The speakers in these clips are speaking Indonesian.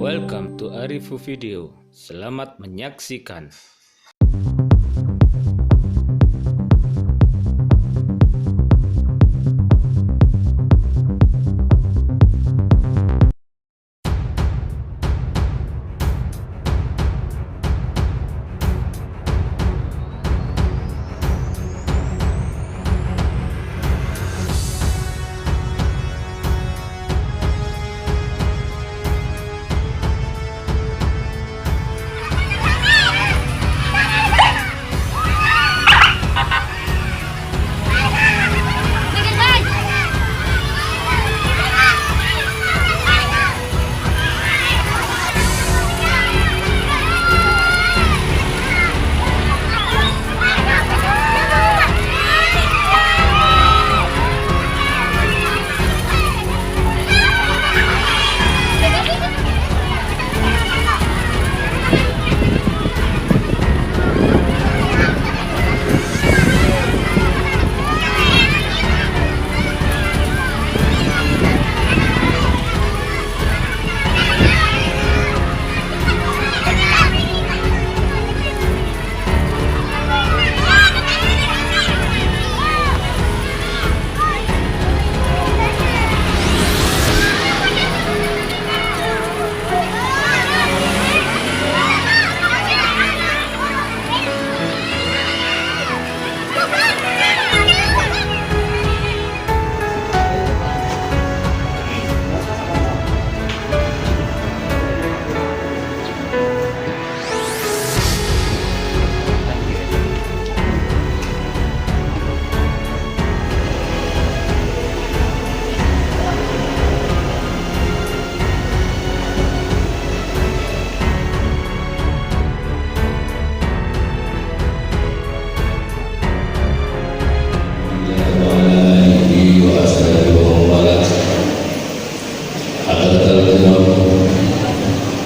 Welcome to Arifu Video. Selamat menyaksikan.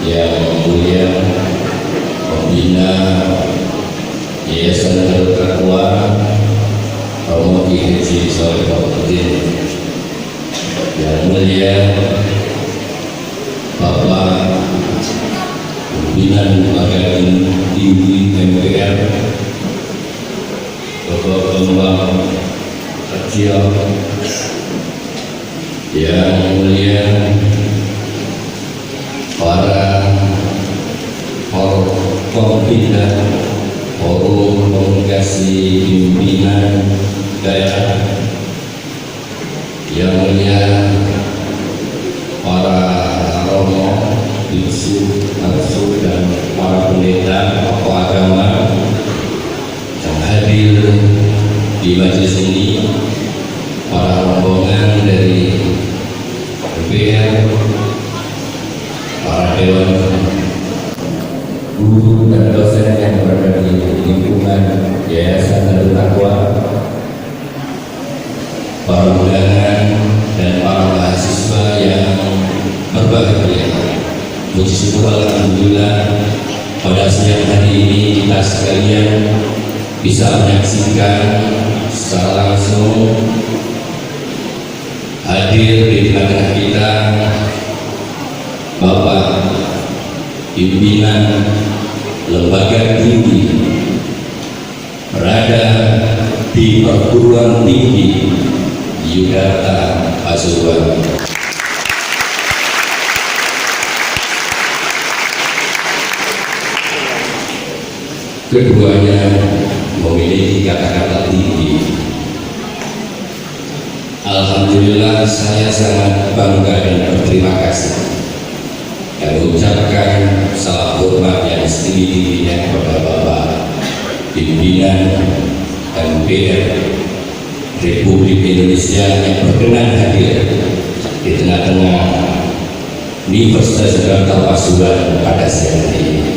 Yang mulia Pembina Yayasan Darul Taqwa Romo Kiai Haji Shalih Fakhruddin, yang mulia Bapak Pimpinan Lembaga Tinggi MPR, Bapak Bambang Kecil, yang mulia para pembina forum komunikasi pimpinan daerah, yang mulia para romo, biksu, arsu, dan para pendeta tokoh agama yang hadir di majelis ini, para rombongan dari MPR, para dewan guru dan dosen yang berada di lingkungan Yayasan Darul Taqwa, para undangan dan para mahasiswa yang berbahagia. Puji syukur alhamdulillah, pada siang hari ini kita sekalian bisa menyaksikan secara langsung hadir di tengah kita Bapak Pimpinan Lembaga Tinggi berada di Perguruan Tinggi Yudharta Pasuruan. Keduanya memiliki kata-kata tinggi. Alhamdulillah, saya sangat bangga dan berterima kasih dan mengucapkan salam hormat yang setinggi-tingginya kepada Bapak Pimpinan MPR Republik Indonesia yang berkenan hadir di tengah-tengah Universitas Yudharta Pasuruan pada siang hari ini.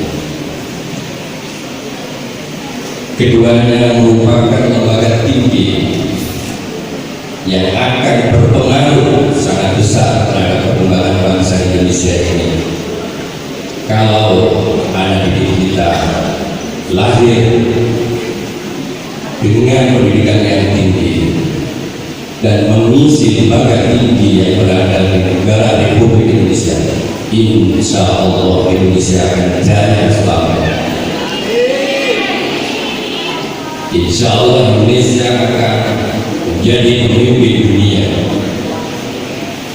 Keduanya merupakan lembaga tinggi yang akan berpengaruh sangat besar terhadap perkembangan bangsa Indonesia ini. Kalau anak didik kita lahir dengan pendidikan yang tinggi dan mengisi lembaga tinggi yang berada di negara Republik Indonesia, insya Allah Indonesia akan jaya selamanya. Insya Allah Indonesia akan menjadi pemimpin dunia.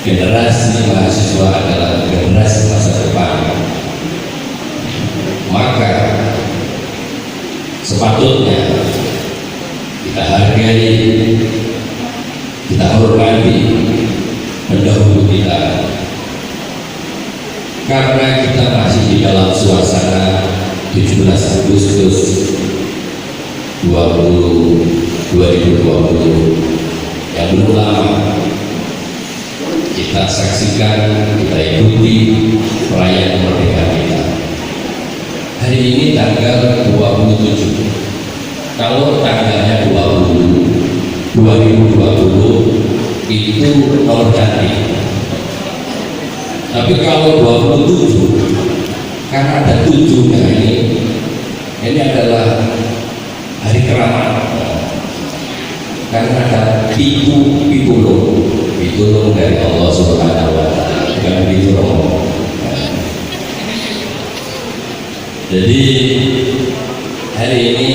Generasi mahasiswa adalah generasi masa depan. Maka sepatutnya kita hargai, kita hormati pendahulu kita, karena kita masih di dalam suasana 17 Agustus 2020 yang belum lama. Kita saksikan, kita ikuti perayaan kemerdekaan kita. Hari ini tanggal 27. Kalau tanggalnya 20 itu nomor cantik. Tapi kalau 27, karena ada 7 ini adalah hari keramat. Karena ada pitulung dari Allah Subhanahu wa Ta'ala, bukan pitulung. Jadi hari ini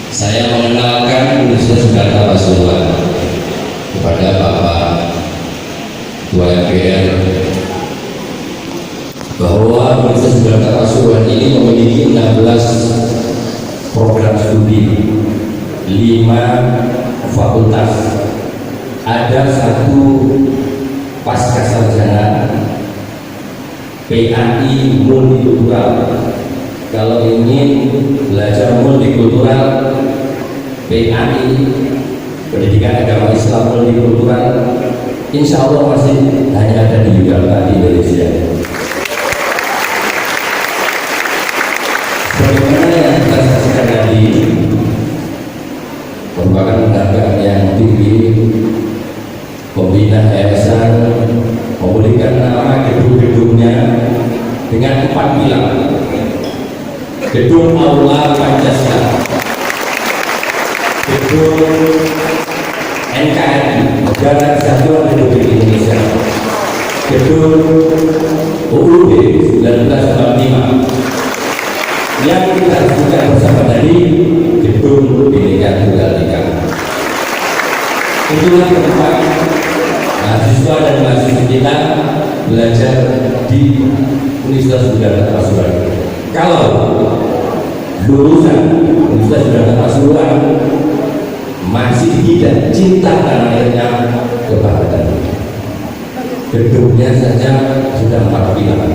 saya mengenalkan Universitas Soekarno Pasuruan kepada Bapak Ketua MPR bahwa Universitas Soekarno Pasuruan ini memiliki 16 program studi, 5 fakultas, ada 1 pasca sarjana PAI multikultural. Kalau ingin belajar multikultural, PAI Pendidikan Agama Islam Multikultural, insya Allah masih hanya ada di Yogyakarta, di Indonesia. Bagaimana yang kita saksikan tadi merupakan penghargaan yang tinggi. Pembina yayasan memulihkan nama gedung-gedungnya dengan 4 pilar. Gedung Aula Pancasila, gedung NKRI Negara Kesatuan Republik Indonesia, gedung UUD 1945, yang kita sebutkan bersama tadi gedung Bhinneka Tunggal Ika. Itulah tempat mahasiswa dan mahasiswa kita belajar di Universitas Soekarno Pasuruan. Kalau lulusan Universitas Soekarno Pasuruan masih tidak cinta tanah airnya, kebahagiaan. Gedungnya saja sudah 4 pilar,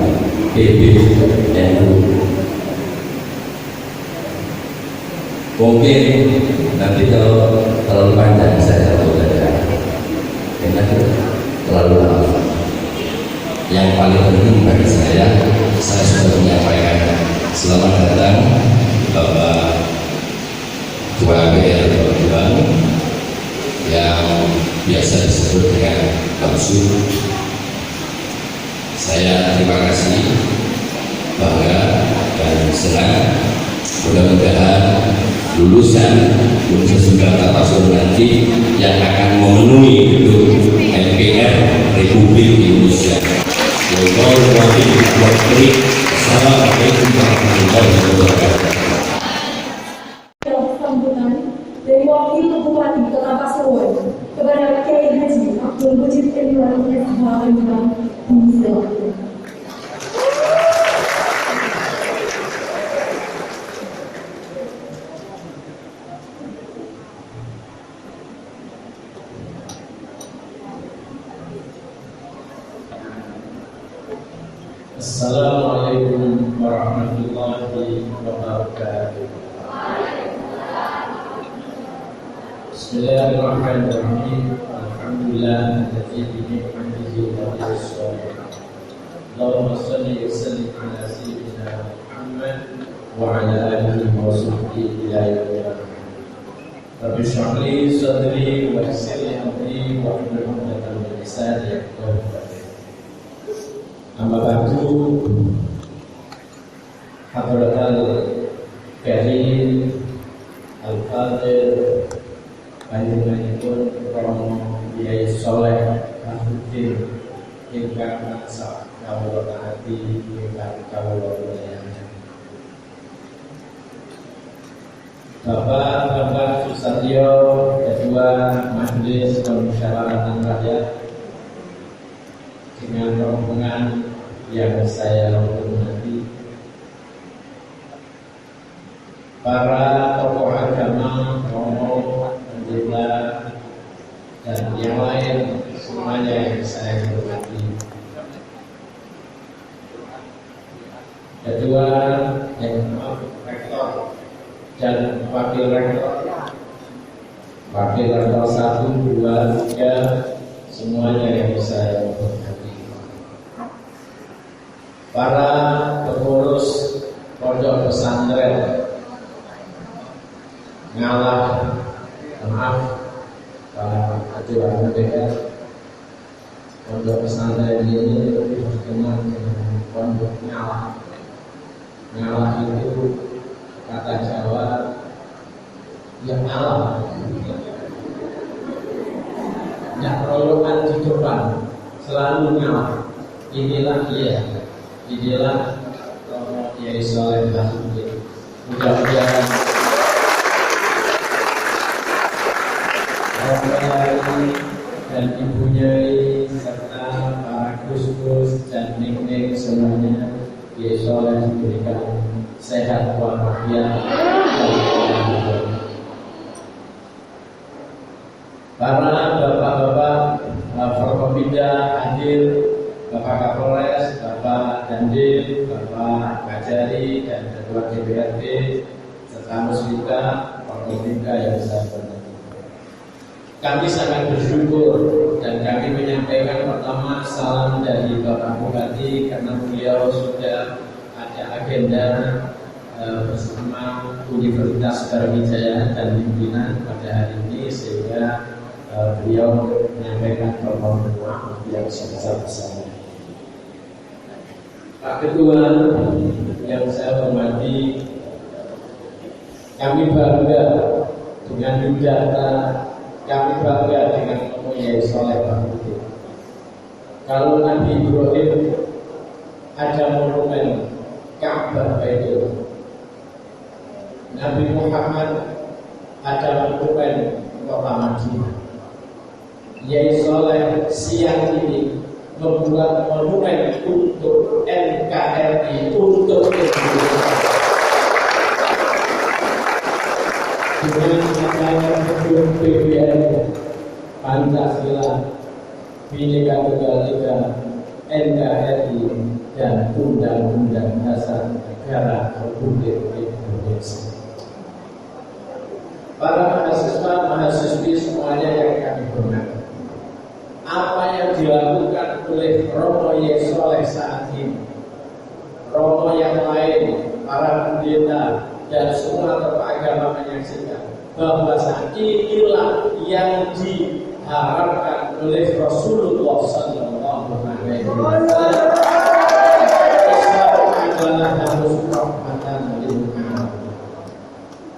PBNU. Mungkin nanti kalau terlalu panjang saya tahu saja, karena terlalu lama. Yang paling penting bagi saya sudah menyampaikan selamat datang Bapak Ketua MPR Perjuangan yang biasa disebut dengan Bamsu. Saya terima kasih, bangga dan senang. Mudah-mudahan lulusan Universitas Soekarno Pasuruan nanti yang akan memenuhi gedung MPR Republik Indonesia. Assalamualaikum warahmatullahi wabarakatuh. Sambutan dari Wakil Bupati Kota Pasuruan kepada Kiai Haji Abdul Majid Edwan Mahmud. Assalamualaikum warahmatullahi wabarakatuh. Bismillahirrahmanirrahim. Alhamdulillahilladzi bi ni'matihi tatimmu shalihat. Allahumma shalli wa sallim ala sayyidina Muhammad wa ala alihi wa sahbihi ila yaumil qiyamah. Rabbi shrah li sadri wa yassir li amri wa hlul 'uqdatam min lisani yafqahu qawli. Amma ba'du, hadratal karim al-fadil panjenenganipun Romo Kiai Saleh Mahmudin ingkang tansah kawula taati ingkang kawula mulyakaken. Bapak-bapak Susatyo, Ketua Majelis Permusyawaratan Rakyat, dengan rombongan yang saya hormati, para tokoh agama, romo, pendeta, dan yang lain semuanya yang saya hormati. Ketua Rektor dan Wakil Rektor 1, 2, 3, semuanya yang saya hormati. Para pengurus pondok pesantren Ngalah, maaf, Pak Ketua MPR, pondok pesantren ini dikenal dengan pondok Ngalah. Ngalah itu kata Jawa yang alam, tidak royokan di depan, selalu ngalah. Inilah dia, inilah Romo Kiai Soleh Bahudin. Mudah-mudahan Romo Kiai dan Ibu Nyai serta para gus-gus dan nik-nik semuanya Kiai Soleh diberikan sehat walafiat. Para bapak-bapak Forkopimda hadir, Bapak Kapolres, Bapak Dandim, Bapak Kajari, dan Ketua DPRD serta Musbika Forkopimda yang saya hormati. Kami sangat bersyukur dan kami menyampaikan pertama salam dari Bapak Bupati karena beliau sudah ada agenda bersama Universitas Brawijaya dan pimpinan pada hari ini, sehingga beliau menyampaikan permohonan maaf yang sebesar-besarnya. Pak Ketua yang saya hormati, kami bangga dengan Yudhata, kami bangga dengan Romo Kiai Soleh Bahudin. Kalau Nabi Ibrahim ada monumen Ka'bah Baitul, Nabi Muhammad ada monumen Kota Madinah. Kiai Soleh siang ini membuat monumen untuk NKRI, untuk Indonesia. Dengan adanya gedung PBNU, Pancasila, Bhinneka Tunggal Ika, NKRI, dan Undang-Undang Dasar Negara Republik Indonesia. Para mahasiswa, mahasiswi semuanya yang kami hormati, apa yang dilakukan oleh Romo Kiai Soleh saat ini, Romo yang lain, para pendeta, dan semua tokoh agama menyaksikan bahwa inilah yang diharapkan oleh Rasulullah Sallallahu Alaihi Wasallam. Islam adalah harus rahmatan lil alamin.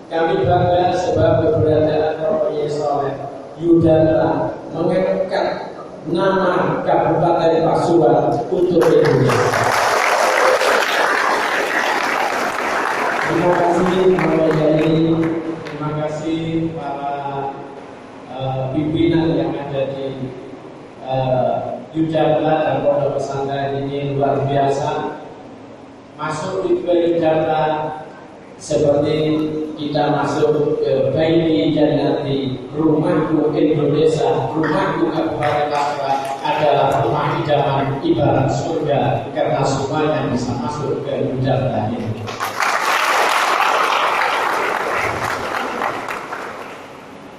Kami bangga sebab keberadaan Romo Kiai Soleh Yudhata mengangkat nama Kabupaten Pasuruan untuk Indonesia. Terima kasih Romo Kiai, terima kasih para pimpinan yang ada di Yudhata dan pondok pesantren ini luar biasa. Masuk di Yudhata seperti kita masuk ke Baiti Jannati, rumahku Indonesia, rumahku Kabupaten Pasuruan adalah rumah idaman ibarat surga, karena semuanya bisa masuk ke Yudhata ini.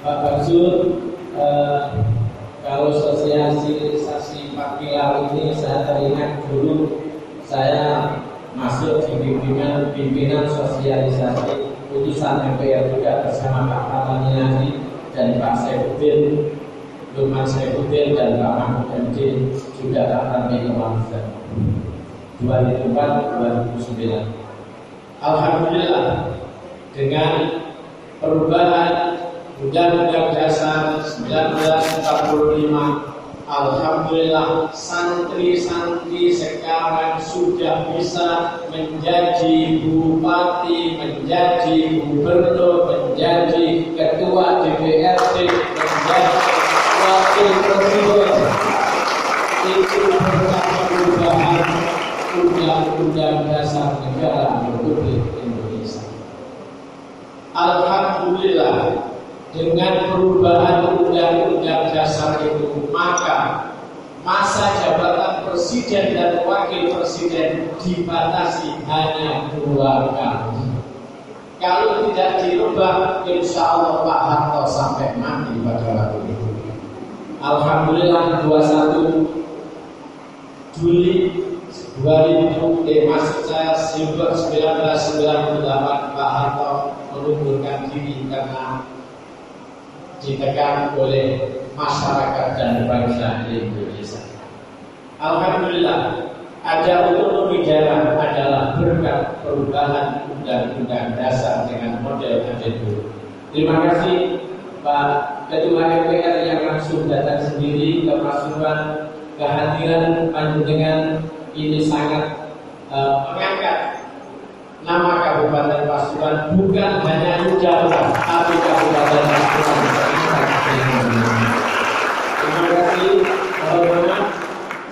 Pak Barsur, kalau sosialisasi Pak Pilar ini saya teringat dulu saya masuk di pimpinan sosialisasi putusan MPR juga bersama Pak Fatani dan Pak Saifuddin, Lukman Saifuddin dan Pak Mahmud MD, juga Pak Tami Kemanfaat 2004-2009. Alhamdulillah dengan perubahan Undang-Undang Dasar 1945 Alhamdulillah santri-santri sekarang sudah bisa menjadi bupati, menjadi gubernur, menjadi ketua DPRD, menjadi wakil presiden. Itu berkat perubahan Undang-Undang Dasar Negara Republik Indonesia. Alhamdulillah, dengan perubahan Undang-Undang Dasar itu, maka masa jabatan presiden dan wakil presiden dibatasi hanya 2 kali. Kalau tidak dirubah, insya Allah Pak Harto sampai mati pada waktu itu. Alhamdulillah 21 Juli 1998 Pak Harto mengundurkan diri karena ditekan oleh masyarakat dan bangsa Indonesia. Alhamdulillah, ada otonomi daerah adalah berkat perubahan Undang-Undang Dasar dengan model itu. Terima kasih Pak Ketua MPR yang langsung datang sendiri ke Pasuruan. Kehadiran panjenengan ini sangat mengangkat nama Kabupaten Pasuruan, bukan hanya Jawa, tapi Kabupaten Pasuruan. Terima kasih. Mohon maaf,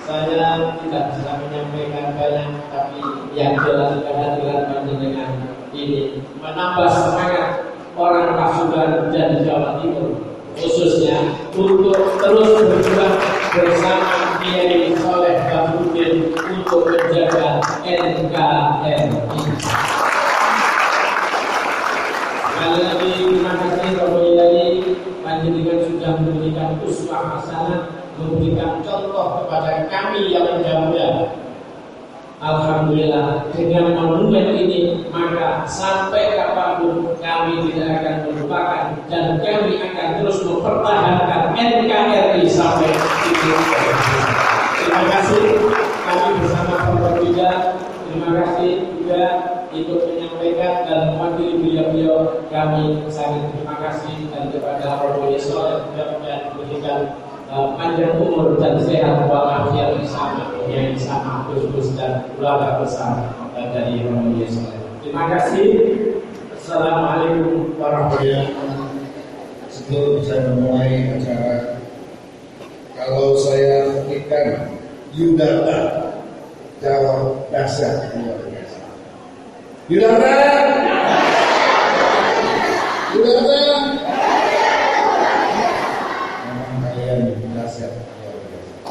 saya tidak bisa menyampaikan banyak, tapi yang jelas kehadiran panjenengan ini menambah semangat orang Pasuruan dan Jawa Timur, khususnya untuk terus berjuang bersama Kiai Soleh Bahrudin untuk menjaga NKRI. Sekali lagi terima kasih Bapak Kiai, panjenengan sudah memberikan uswah hasanah, memberikan contoh kepada kami yang muda-muda. Alhamdulillah, dengan monumen ini maka sampai kapanpun kami tidak akan melupakan dan kami akan terus mempertahankan NKRI sampai titik. Terima kasih kami bersama Forkopimda. Terima kasih juga ikut menyampaikan dan mewakili beliau-beliau. Kami sangat terima kasih dan kepada Robo Yesol yang mudah-mudahan diberikan panjang umur dan sehat walafiat bersama yang sama Gus dan keluarga besar dari Romo Yesol. Terima kasih. Assalamualaikum warahmatullahi wabarakatuh. Sebelum saya memulai acara, kalau saya berikan Yudata jawab dasar luar biasa. Yudata, Yudata, memang kalian dasar luar biasa.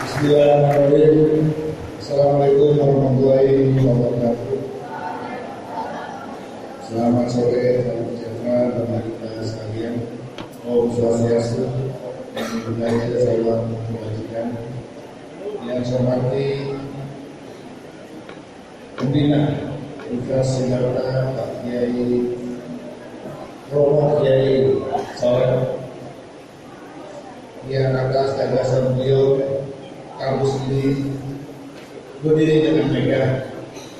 Bismillahirrahmanirrahim. Assalamualaikum warahmatullahi wabarakatuh. Selamat sore, salam sejahtera bagi kita sekalian. Om Swastiastu, Namo Buddhaya, salam kebajikan. Yang saya hormati Pembina Universitas Jakarta Pak Kiai Romo Kiai Soleh, yang atas gagasan beliau kampus ini berdiri dengan megah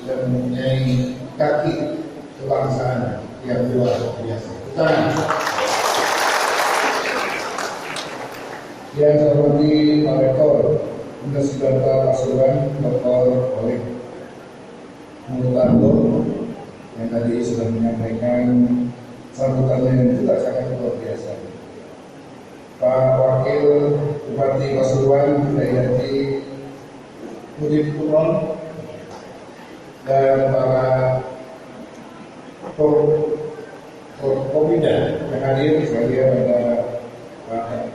dan mempunyai kaki kebangsaan yang luar biasa. Yang saya hormati Pak Rektor Universitas Pasuruan, Dr. Oleh Multanto, yang tadi sudah menyampaikan sambutannya yang juga sangat luar biasa. Pak Wakil Bupati Pasuruan, Dayati Budi Putron, dan para Forkopimda yang hadir sekalian, ada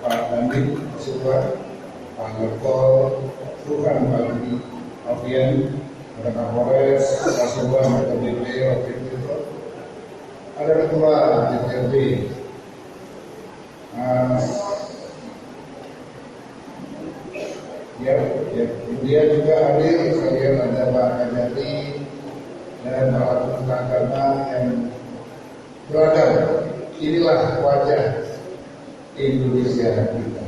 Pak Dandim Pasuruan, Pak Lektor Tuhan Pak Budi Alfian, ada Kapolres Pasuruan, ada BP Wakil Ketua, ada Ketua DPRD, kemudian juga hadir sekalian ada Pak Kajati dan para pemuka agama yang beragam. Inilah wajah Indonesia kita.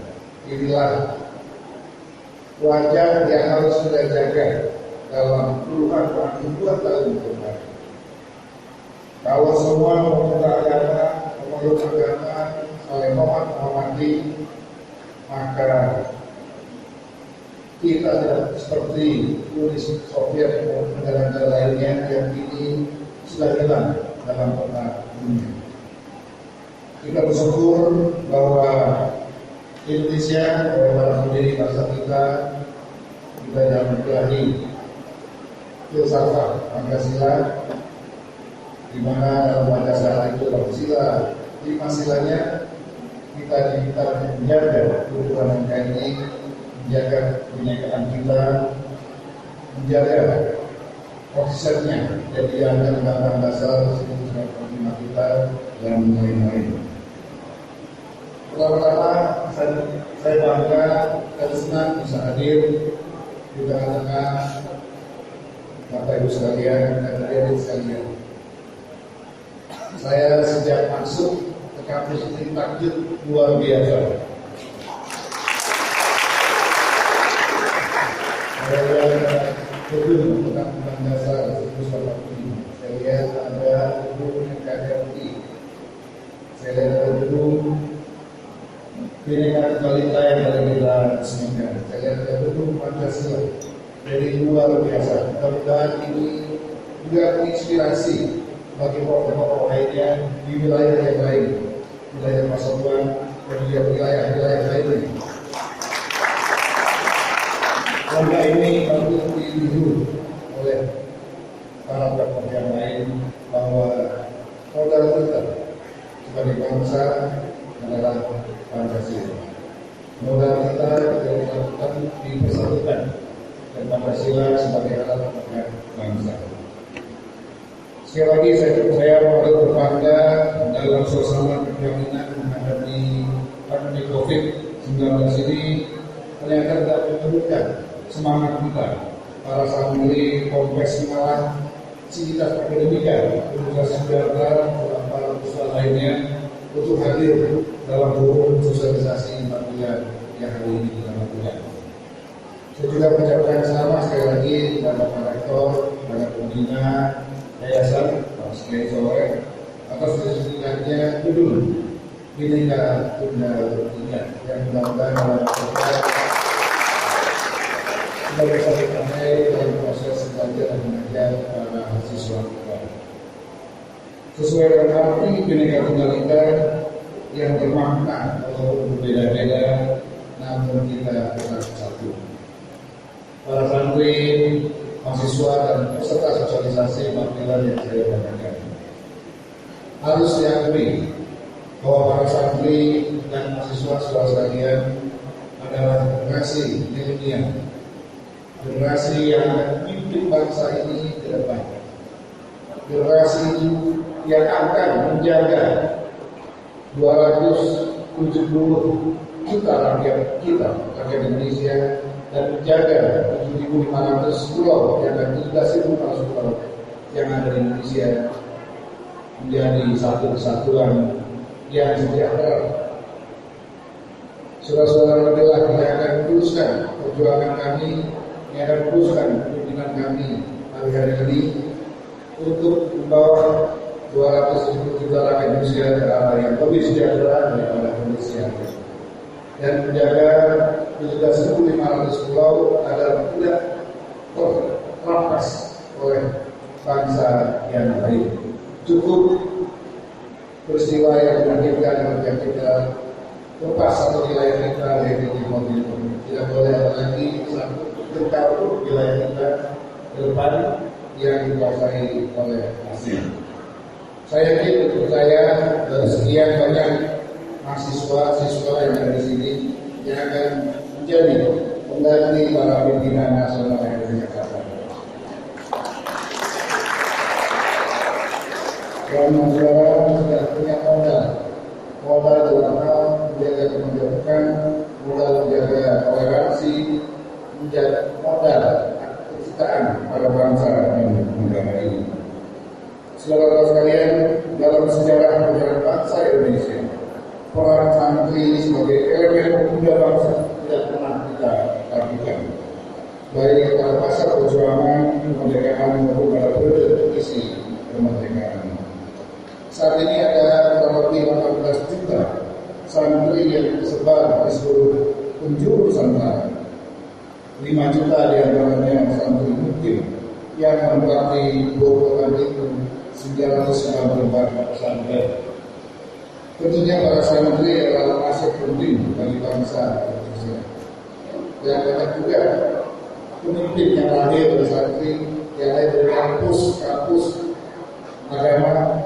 Inilah wajah yang harus kita jaga dalam puluhan ribuan tahun ke depan. Kalau semua pemuka agama, pemeluk agama, oleh menghormati, maka kita tidak seperti Uni Soviet dan negara-negara lainnya yang kini sudah hilang dalam peta dunia. Kita bersyukur bahwa Indonesia adalah pendiri bangsa kita yang berkelahi filsafat Pancasila, di mana dalam Pancasila itu Pancasila 5 silanya kita diminta menjaga keutuhan NKRI, menjaga kebinekaan kita, menjaga konsistennya jadi Undang-Undang Dasar 1945 kita dan lain-lain. Pertama-tama saya bangga dan senang bisa hadir di tengah-tengah Bapak Ibu sekalian dan adik-adik sekalian. Saya sejak masuk ke kampus ini takjub luar biasa. Saya gedung Undang-Undang Dasar 1945. Saya lihat ada gedung NKRI. Saya lihat ada gedung Bhinneka Tunggal Ika yang tadi kita resmikan. Saya lihat ada gedung Pancasila. Jadi luar biasa. Mudah-mudahan ini juga menginspirasi bagi tokoh-tokoh lainnya di wilayah yang lain, wilayah Pasuruan dan juga wilayah-wilayah lainnya. Lomba ini perlu ditiru oleh para tokoh yang lain bahwa modal kita sebagai bangsa adalah Pancasila. Modal kita dilakukan dipersatukan dan Pancasila sebagai alat bangsa. Sekali lagi saya patut berbangga dalam suasana kejaminan menghadapi pandemi COVID-19 ini ternyata tidak menurunkan semangat kita para santri Kompleks Malang, Civitas Akademika, Universitas Sudara, dan para ustaz lainnya untuk hadir dalam forum sosialisasi 4 bulan yang hari ini kita lakukan. Saya juga mengucapkan selamat sekali lagi kepada Pak Rektor, kepada pembina Yayasan Pak Kiai Sore atas disediakannya gedung Bhinneka Tunggal Ika yang mudah-mudahan dalam sebagai satu pandai dalam proses belajar dan mengajar para mahasiswa kita. Sesuai dengan arti Bhinneka Tunggal Ika yang bermakna walaupun berbeda-beda, namun kita tetap satu. Para santri, mahasiswa dan peserta sosialisasi panggilan yang saya banggakan harus diakui bahwa para santri dan mahasiswa saudara sekalian adalah generasi milenial, generasi yang akan memimpin bangsa ini ke depan, generasi yang akan menjaga 270 juta rakyat kita, rakyat Indonesia, dan menjaga 7.500 pulau yang ada 17.500 pulau yang ada di Indonesia menjadi satu kesatuan yang sejahtera. Saudara-saudara adalah yang akan meneruskan perjuangan kami, yang akan meneruskan pimpinan kami hari-hari ini untuk membawa 270 juta rakyat Indonesia ke arah yang lebih sejahtera daripada Indonesia dan menjaga 17.500 pulau agar tidak terlepas oleh bangsa yang lain. Cukup peristiwa yang menyakitkan ketika kita lepas satu wilayah kita yaitu Timur. Tidak boleh ada lagi satu dekat wilayah kita ke depan yang dikuasai oleh asing. Saya yakin percaya dari sekian banyak mahasiswa-siswa yang ada di sini yang akan menjadi pengganti para pimpinan nasional yang ada di Jakarta. Selama saudara sudah punya modal terutama menjaga kebijakan, modal menjaga toleransi, menjaga modal kecintaan pada bangsa dan negara ini. Saudara sekalian, dalam sejarah perjalanan bangsa Indonesia, peran santri sebagai elemen pemuda bangsa tidak pernah kita lakukan, baik pada masa perjuangan kemerdekaan maupun pada periode isi kemerdekaan. Saat ini ada kurang lebih 18 juta santri yang tersebar di seluruh penjuru Nusantara. 5 juta di antaranya santri muslim yang menempati Bobolan itu 994 pesantren. Tentunya para santri adalah aset penting bagi bangsa Indonesia. Dan banyak juga pemimpin yang lahir dari santri, yang lahir dari kampus agama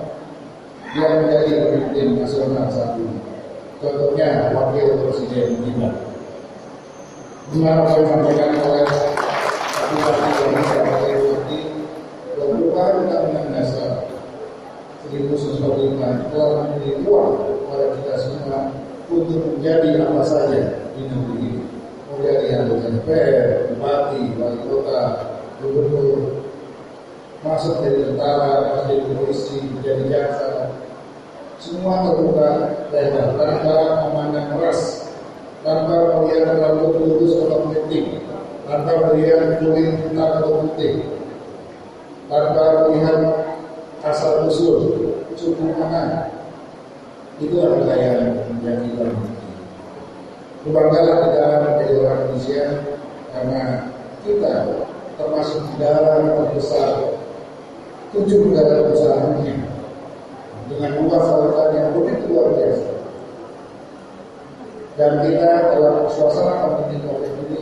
yang menjadi pemimpin nasional saat ini. Contohnya Wakil Presiden kita. Benar saya sampaikan oleh Satu Wakil Indonesia bahwa Undang-Undang Dasar 1945 telah memberi ruang pada kita semua untuk menjadi apa saja di negeri ini. Menjadi anggota DPR, bupati, wali kota, gubernur, masuk dari tentara, menjadi polisi, menjadi jaksa, semua terbuka lebar tanpa memandang ras, tanpa melihat rambut lurus atau politik, tanpa melihat kulit hitam atau putih, tanpa melihat asal usul suku mana. Itu adalah yang menjadi bangsa. Berbanggalah kita menjadi orang Indonesia karena kita termasuk negara terbesar 7 negara besar dunia dengan luas lautan yang begitu luar biasa. Dan kita dalam suasana pandemi COVID ini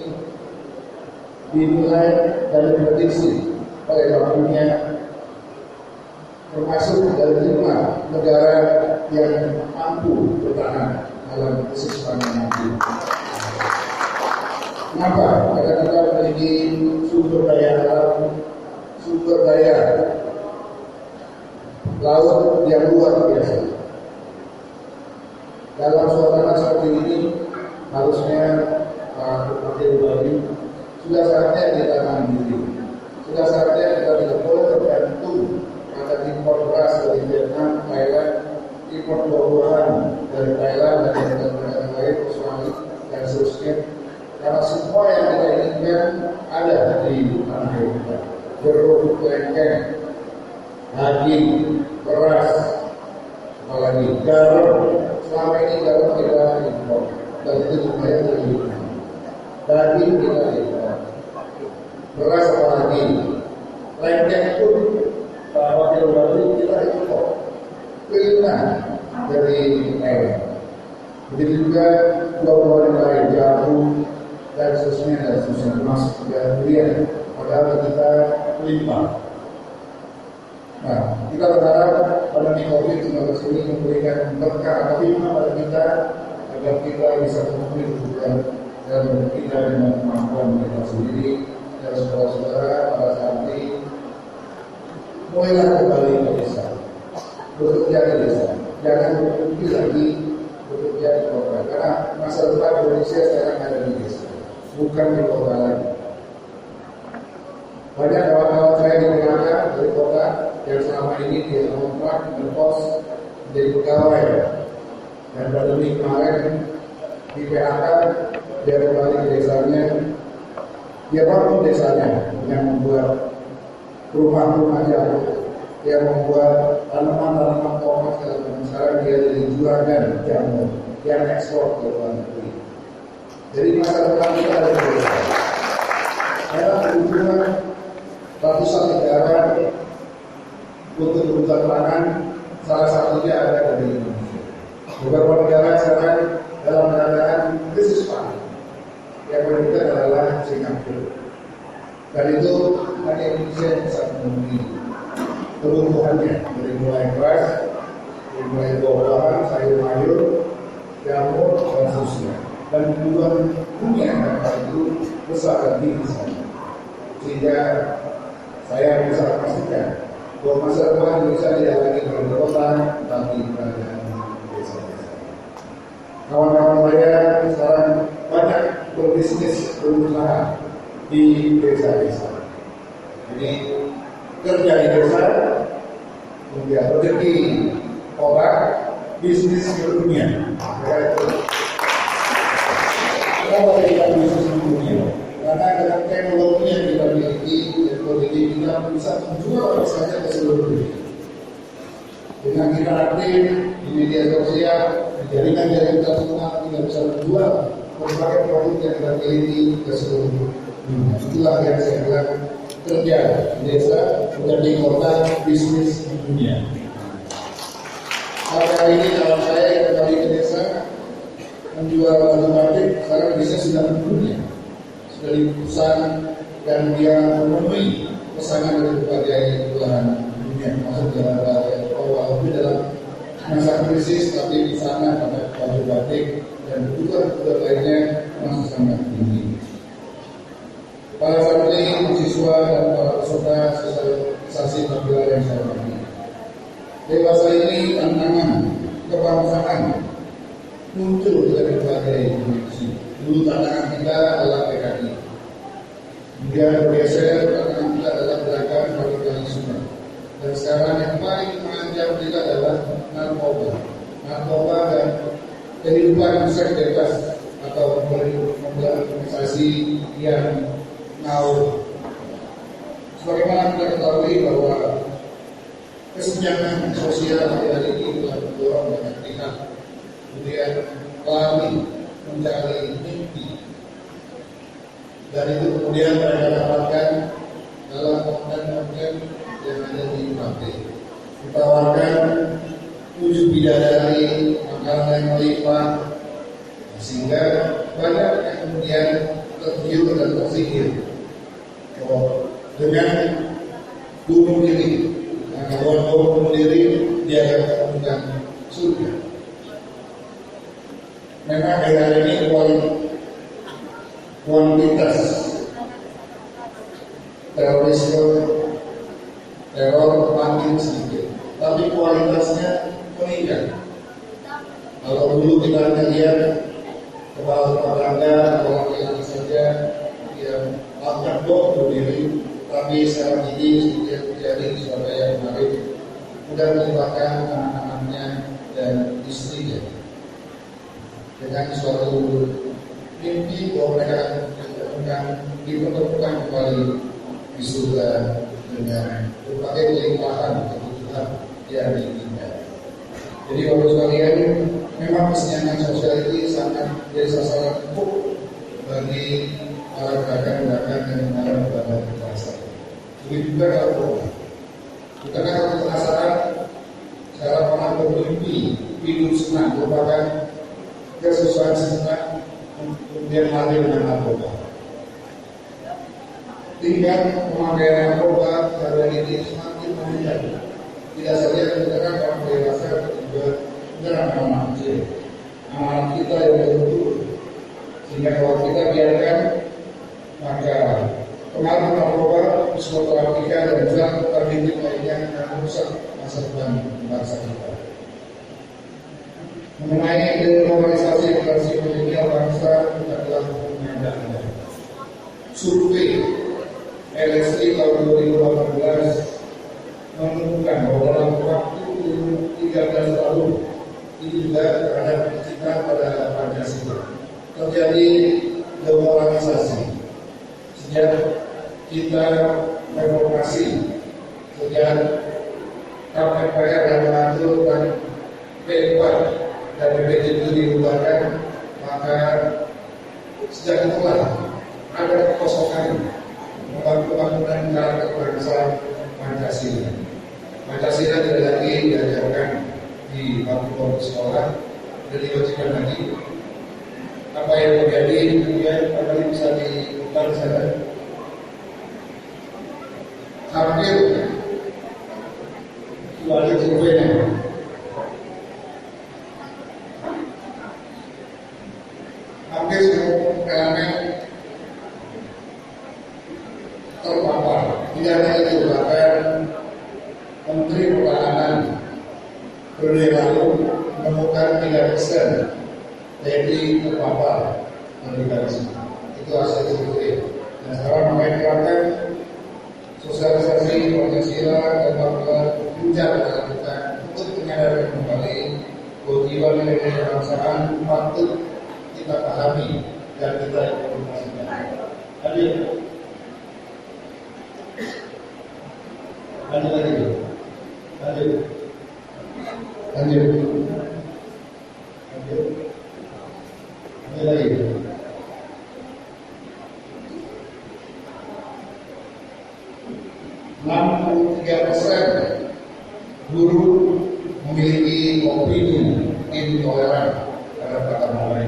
dinilai dan diprediksi oleh Bank Dunia termasuk dari 5 negara yang mampu bertahan dalam krisis pandemi ini. Kenapa? Karena kita memiliki sumber daya alam, sumber daya laut yang luar biasa. Dalam suasana seperti ini harusnya Pak Bupati sudah saatnya kita mandiri. Sudah saatnya kita tidak boleh tergantung pada impor beras dari Vietnam, Thailand, impor buah-buahan dari Thailand dan negara lain, Australia dan seterusnya. Karena semua yang kita inginkan ada di tanah air kita. Jeruk, kelengkeng, daging, beras, apalagi garam. Selama ini garam kita impor dan itu lumayan tinggi. Daging kita impor, beras apalagi, kelengkeng pun wakil wakil kita impor. Kelima dari Thailand. Begitu juga buah-buahan yang lain, jagung dan seterusnya termasuk juga durian. Padahal kita limpah. Nah, kita berharap pandemi COVID-19 ini memberikan berkah atau hikmah pada kita agar kita bisa memenuhi kebutuhan dan kita dengan kemampuan kita sendiri dan saudara-saudara para santri mulailah kembali ke desa, bekerja di desa, jangan berhenti lagi bekerja di kota karena masa depan Indonesia sekarang ada di desa, bukan di kota lagi. Banyak kawan-kawan saya di PHK dari kota yang selama ini dia kontrak berpos menjadi pegawai dan pandemi kemarin di PHK dia kembali ke desanya, dia bangun desanya yang membuat rumah-rumah jagung, dia membuat tanaman-tanaman tomat dan sekarang dia jadi juragan jamu yang ekspor ke luar negeri. Jadi masa depan kita ada di desa. Saya kunjungan ratusan negara untuk kebutuhan pangan, salah satunya ada dari Indonesia. Beberapa negara sekarang dalam keadaan krisis pangan. Yang berikutnya adalah Singapura. Dan itu hanya Indonesia yang bisa memenuhi kebutuhannya dari mulai beras, dari mulai buah-buahan, sayur-mayur, jamur dan seterusnya. Dan kebutuhan dunia itu besar dan tinggi sana. Sehingga saya bisa pastikan bahwa masa depan Indonesia tidak lagi berada kota, tapi berada di desa-desa. Kawan-kawan saya sekarang banyak berbisnis, berusaha di desa-desa. Jadi kerja di desa, kemudian rezeki orang, bisnis ke dunia. Kenapa kita bisnis ke dunia? Karena dengan teknologi yang kita miliki, teknologi kita bisa menjual saja ke seluruh dunia. Dengan kita aktif di media sosial, di jaringan internasional tidak bisa menjual berbagai produk yang kita miliki ke seluruh dunia. Itulah yang saya bilang kerja di desa menjadi kota bisnis di dunia. Hari ini kalau saya kembali ke desa menjual baju batik, sekarang bisa sudah mendunia, sudah dipesan dan dia memenuhi pesanan dari berbagai belahan dunia, masuk dalam walaupun dalam masa krisis, tapi di sana pada baju batik dan kebutuhan lainnya masih sangat tinggi. Para santri, siswa dan para peserta sosialisasi tampilan yang saya hormati. Dewasa ini tantangan kebangsaan muncul dari berbagai dimensi. Dulu tantangan kita adalah PKI. Kemudian bergeser tantangan kita adalah beragam radikalisme. Dan sekarang yang paling mengancam kita adalah narkoba dan kehidupan seks bebas atau organisasi yang mau. Sebagaimana kita ketahui bahwa kesenjangan sosial hari ini telah mendorong banyak pihak kemudian lari mencari mimpi, dan itu kemudian mereka dapatkan dalam konten-konten yang ada di HP. Ditawarkan 7 bidadari, makanan yang melimpah, sehingga banyak yang kemudian tergiur dan tersihir dengan bunuh diri. Kalau bunuh diri, dia akan menemukan surga. Memang hari ini kuantitas terorisme, teror makin sedikit, tapi kualitasnya meningkat. Kalau dulu kita hanya lihat kepala rumah tangga orang yang saja yang melakukan bom bunuh diri, tapi sekarang ini sudah terjadi di Surabaya kemarin, sudah melibatkan anak-anaknya dan istrinya dengan suatu mimpi bahwa mereka akan dipertemukan kembali di surga dengan berbagai kelimpahan kebutuhan yang diinginkan. Jadi bapak sekalian, memang kesenjangan sosial ini sangat menjadi sasaran empuk bagi para gerakan-gerakan yang mengarah kepada kekerasan. Begitu juga narkoba. Bukan kalau penasaran, sekarang orang bermimpi hidup senang, merupakan kesusahan senang, kemudian mati dengan narkoba. Tingkat pemakaian narkoba pada ini semakin meningkat. Tidak saja menyerang orang dewasa, juga menyerang anak kecil, anak kita yang bertumbuh. Sehingga kalau kita biarkan, maka pengaruh narkoba, psikoterapi dan juga terhidup lainnya akan merusak masa depan bangsa kita. Mengenai demokratisasi generasi milenial bangsa, kita telah mengadakan survei LSI tahun 2018 menemukan bahwa dalam waktu 13 tahun ini juga terhadap kita pada Pancasila terjadi demokratisasi sejak kita reformasi, sejak KPR yang mengatur dan P4 dan PPT itu diubahkan, maka sejak itulah ada kekosongan pembangunan karakter bangsa Pancasila. Pancasila tidak lagi diajarkan di bangku sekolah, dan diwajibkan lagi. Apa yang terjadi kemudian kembali bisa diulang sana. Hampir wajib surveinya. Hampir semua elemen terpapar. Tidak hanya itu, bahkan Menteri Pertahanan periode lalu menemukan 3% TNI terpapar radikalisme. Itu hasil survei. Dan sekarang mengajarkan sosialisasi Pancasila dan bangsa gencar dilakukan untuk menyadarkan kembali bahwa jiwa nilai kebangsaan patut kita pahami dan kita implementasikan. Lanjut lagi. Lanjut. lagi. 63% guru memiliki opini intoleran terhadap agama lain.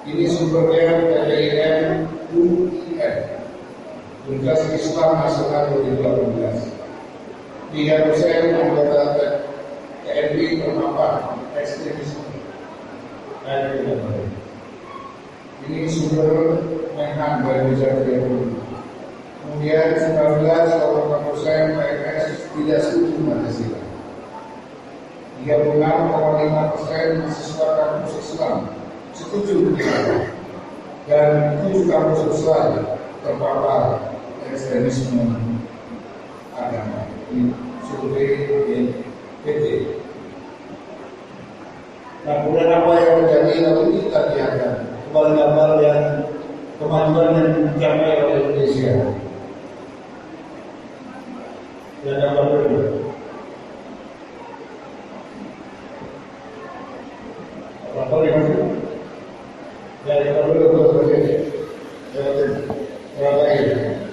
Ini sumbernya PPIN UIN, Universitas Islam Nasional 2018. 3% anggota TNI terpapar ekstremisme. Ini sumber Menhan 2020. Kemudian 19,4% PNS tidak setuju Pancasila. 36,5% mahasiswa kampus Islam setuju dan 7 kampus Islam terpapar ekstremisme agama. Ini survei BNPT. Nah, kemudian apa yang terjadi lalu kita lihatkan gambar yang kemajuan yang dicapai oleh Indonesia. Dan gambar kedua. Apa yang dari kedua sebagai yang lain.